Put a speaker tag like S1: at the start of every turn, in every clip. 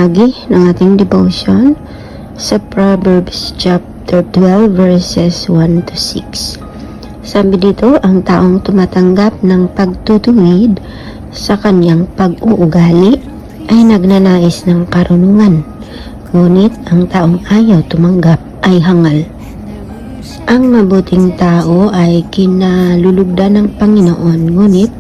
S1: bahagi ng ating devotion sa Proverbs chapter 12 verses 1 to 6. Sabi dito, ang taong tumatanggap ng pagtutuwid sa kanyang pag-uugali ay nagnanais ng karunungan, ngunit ang taong ayaw tumanggap ay hangal. Ang mabuting tao ay kinalulugdan ng Panginoon, ngunit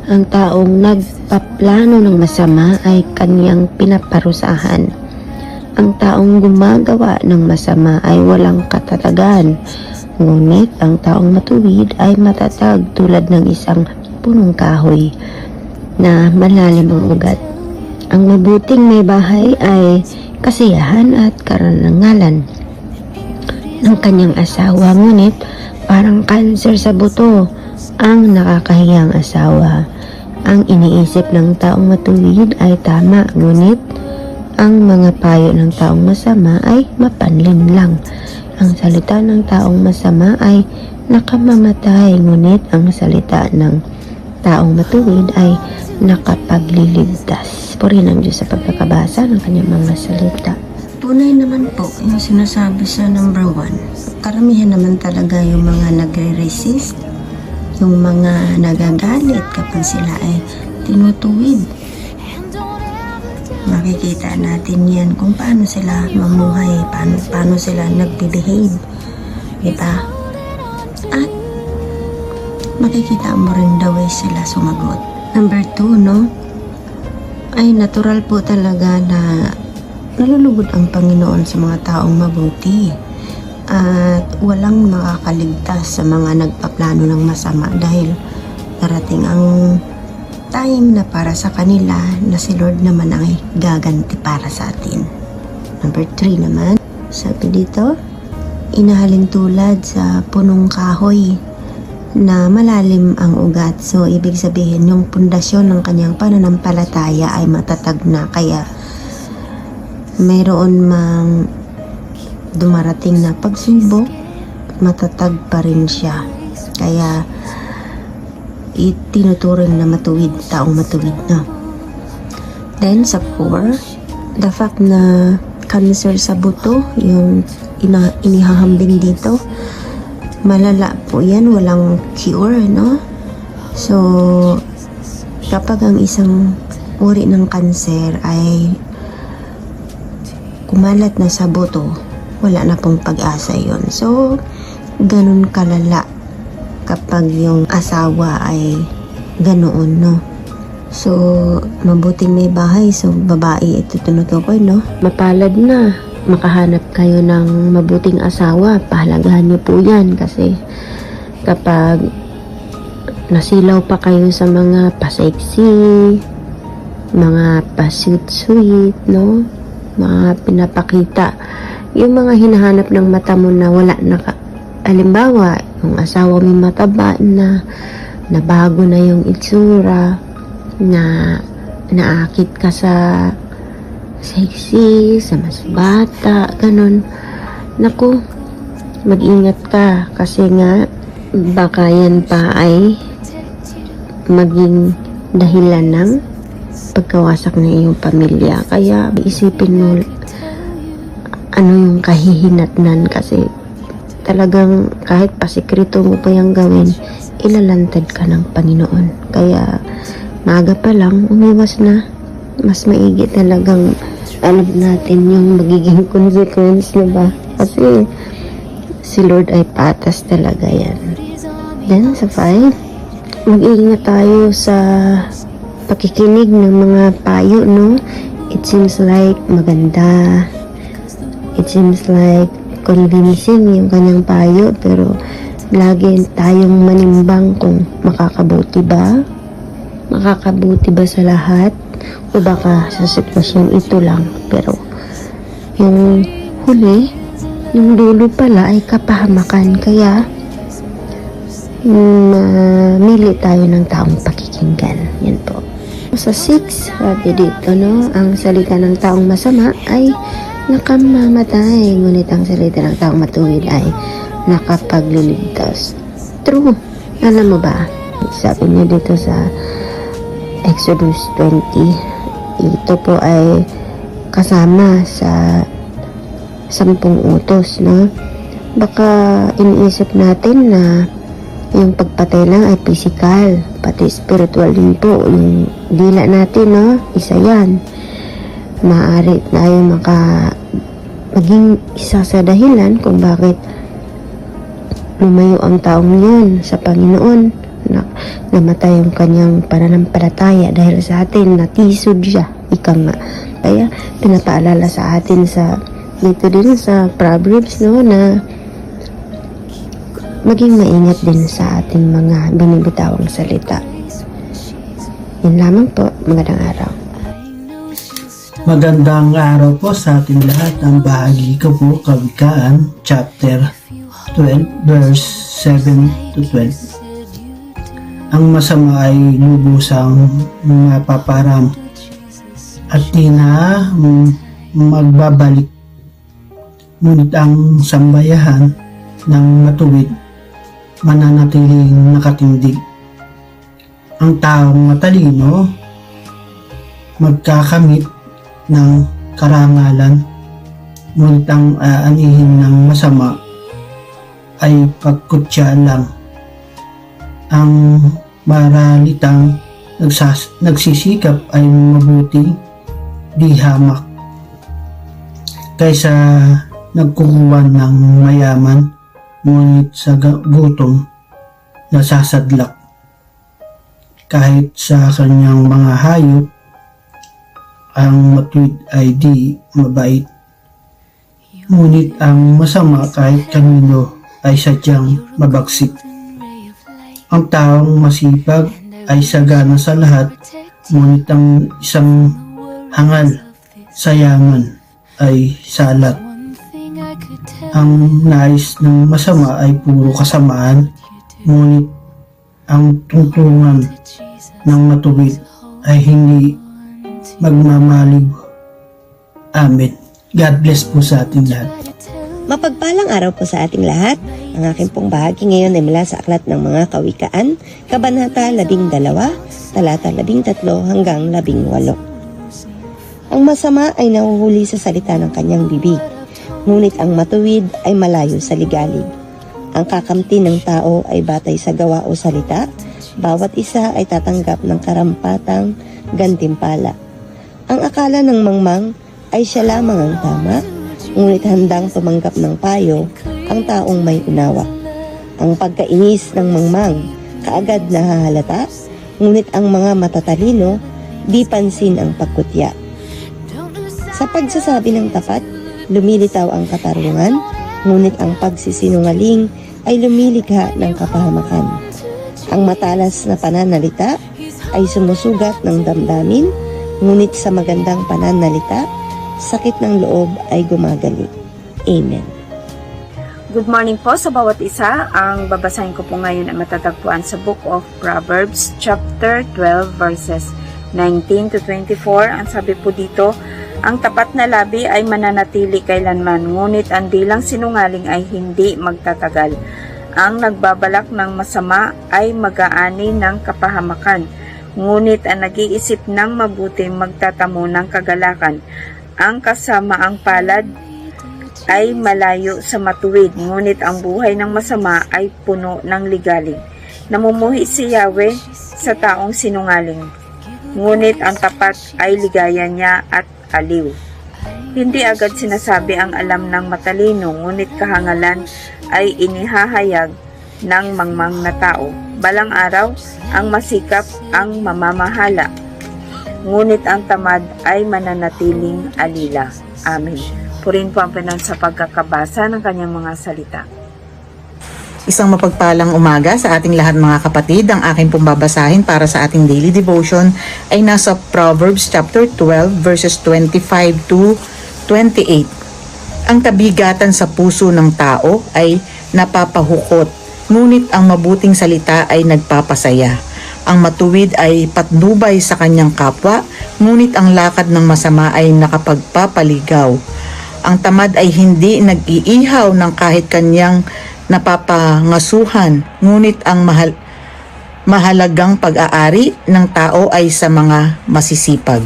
S1: ang taong nagpaplano ng masama ay kanyang pinaparusahan. Ang taong gumagawa ng masama ay walang katatagan, ngunit ang taong matuwid ay matatag tulad ng isang punong kahoy na malalim ang ugat. Ang mabuting may bahay ay kasiyahan at karangalan ng kanyang asawa, ngunit parang kanser sa buto ang nakakahiyang asawa. Ang iniisip ng taong matuwid ay tama, ngunit ang mga payo ng taong masama ay mapanlin lang. Ang salita ng taong masama ay nakamamatay, ngunit ang salita ng taong matuwid ay nakapagliligtas. Purihin ang Diyos sa pagkakabasa ng kanyang mga salita. Tunay naman po yung sinasabi sa number 1. Karamihan naman talaga yung mga nagre-resist, yung mga nagagalit kapag sila ay tinutuwid. Makikita natin yan kung paano sila mamuhay, paano sila nagbe-behave, diba? At makikita mo rin the way sila sumagot. Number 2, no? Ay natural po talaga na nalulugod ang Panginoon sa mga taong mabuti at walang makakaligtas sa mga nagpaplano ng masama dahil darating ang time na para sa kanila na si Lord naman ang gaganti para sa atin. Number 3 naman, sabi dito, inahalin tulad sa punong kahoy na malalim ang ugat. So, ibig sabihin, yung pundasyon ng kanyang pananampalataya ay matatag na, kaya mayroon mang dumarating na pagsubok, matatag pa rin siya. Kaya itinuturing na matuwid, taong matuwid na. Then sa 4, the fact na cancer sa buto, yung inihahambing dito, malala po yan, walang cure, no? So, kapag ang isang uri ng cancer ay kumalat na sa buto, wala na pong pag-asa yon. So, ganun kalala kapag yung asawa ay ganoon, no? So, mabuting may bahay. So, babae, ito tinutukoy, no? Mapalad na makahanap kayo ng mabuting asawa. Pahalagahan niyo po yan kasi kapag nasilaw pa kayo sa mga pa-sexy, mga pa-sweet, no? Mga pinapakita, yung mga hinahanap ng mata mo na wala na halimbawa, yung asawa may mataba na bago na yung itsura, na naakit ka sa sexy, sa mas bata, ganun. Naku, mag-ingat ka kasi nga baka yan pa ay maging dahilan ng pagkawasak ng iyong pamilya. Kaya isipin mo ano yung kahihinatnan, kasi talagang kahit pasikreto mo pa yung gawin, ilalantad ka ng Panginoon. Kaya maaga pa lang, umiwas na. Mas maigi talagang alam natin yung magiging consequence, diba? Kasi si Lord ay patas talaga yan. Then sa 5, mag-iingat tayo sa pakikinig ng mga payo, no? It seems like maganda. It seems like convincing yung kanyang payo, pero lagi tayong manimbang kung makakabuti ba? Makakabuti ba sa lahat? O baka sa sitwasyong ito lang, pero yung huli, yung dulo pala ay kapahamakan. Kaya mamili tayo ng taong pakikinggan. Yan po. Sa 6, sabi dito, no, ang salita ng taong masama ay nakamamatay, ngunit ang salita ng taong matuwid ay nakapagliligtas. True. Alam mo ba, sabi niya dito sa Exodus 20, ito po ay kasama sa 10 utos, no? Baka iniisip natin na yung pagpatay lang ay physical, pati spiritual din po. Yung dila natin, no? Isa yan. Maaari tayo maging isa sa dahilan kung bakit lumayo ang taong yun sa Panginoon. Namatay yung kanyang pananampalataya dahil sa atin, natisod siya. Ika nga. Kaya pinapaalala sa atin dito din sa Proverbs, no, na maging maingat din sa ating mga binibitawang salita. Yun lamang po. Magandang araw.
S2: Magandang araw po sa ating lahat. Ang bahagi ko po, Kawikaan, chapter 12, verse 7 to 12. Ang masama ay lubusang mapaparam at di na magbabalik. Ngunit ang sambayahan ng matuwid mananatiling nakatindig. Ang taong matalino magkakamit ng karangalan, ngunit ang aanihin ng masama ay pagkutya lang. Ang maralitang nagsisikap ay mabuti di hamak kaysa nagkukuha ng mayaman, ngunit sa gutom nasasadlak. Kahit sa kanyang mga hayop, ang matuwid ay di mabait, ngunit ang masama kahit kanino ay sadyang mabagsik. Ang taong masipag ay sagana sa lahat, ngunit ang isang hangal sa yaman ay salat. Ang nais ng masama ay puro kasamaan, ngunit ang tungtungan ng matuwid ay hindi magmamaliw. Amen. God bless po sa ating lahat.
S3: Mapagpalang araw po sa ating lahat. Ang aking pong bahagi ngayon ay mula sa Aklat ng Mga Kawikaan, Kabanata 12, talata 13 hanggang 18. Ang masama ay nahuhuli sa salita ng kanyang bibig, ngunit ang matuwid ay malayo sa ligalig. Ang kakamti ng tao ay batay sa gawa o salita, bawat isa ay tatanggap ng karampatang gantimpala. Ang akala ng mangmang ay siya lamang ang tama, ngunit handang tumanggap ng payo ang taong may unawa. Ang pagkainis ng mangmang kaagad nahahalata, ngunit ang mga matatalino di pansin ang pagkutya. Sa pagsasabi ng tapat, lumilitaw ang katarungan, ngunit ang pagsisinungaling ay lumilikha ng kapahamakan. Ang matalas na pananalita ay sumusugat ng damdamin, ngunit sa magandang pananalita, sakit ng loob ay gumagali. Amen.
S4: Good morning po sa bawat isa. Ang babasahin ko po ngayon ay matatagpuan sa Book of Proverbs, chapter 12, verses 19 to 24. Ang sabi po dito, ang tapat na labi ay mananatili kailanman, ngunit ang dilang sinungaling ay hindi magtatagal. Ang nagbabalak ng masama ay mag-aani ng kapahamakan, ngunit ang nag-iisip ng mabuti magtatamo ng kagalakan. Ang kasamaang palad ay malayo sa matuwid, ngunit ang buhay ng masama ay puno ng ligalig. Namumuhi si Yahweh sa taong sinungaling, ngunit ang tapat ay ligaya niya at aliw. Hindi agad sinasabi ang alam ng matalino, ngunit kahangalan ay inihahayag ng mangmang na tao. Balang araw, ang masikap ang mamamahala, ngunit ang tamad ay mananatiling alila. Amen. Purihin po ang Panginoon sa pagkakabasa ng kanyang mga salita.
S5: Isang mapagpalang umaga sa ating lahat mga kapatid. Ang aking pong babasahin para sa ating daily devotion ay nasa Proverbs chapter 12 verses 25 to 28. Ang kabigatan sa puso ng tao ay napapahukot, ngunit ang mabuting salita ay nagpapasaya. Ang matuwid ay patnubay sa kanyang kapwa, ngunit ang lakad ng masama ay nakapagpapaligaw. Ang tamad ay hindi nag-iihaw ng kahit kanyang napapangasuhan, ngunit ang mahalagang pag-aari ng tao ay sa mga masisipag.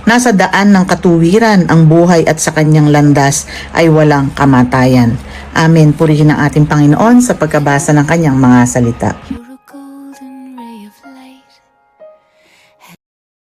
S5: Nasa daan ng katuwiran ang buhay at sa kanyang landas ay walang kamatayan. Amen. Purihin ang ating Panginoon sa pagkabasa ng kanyang mga salita.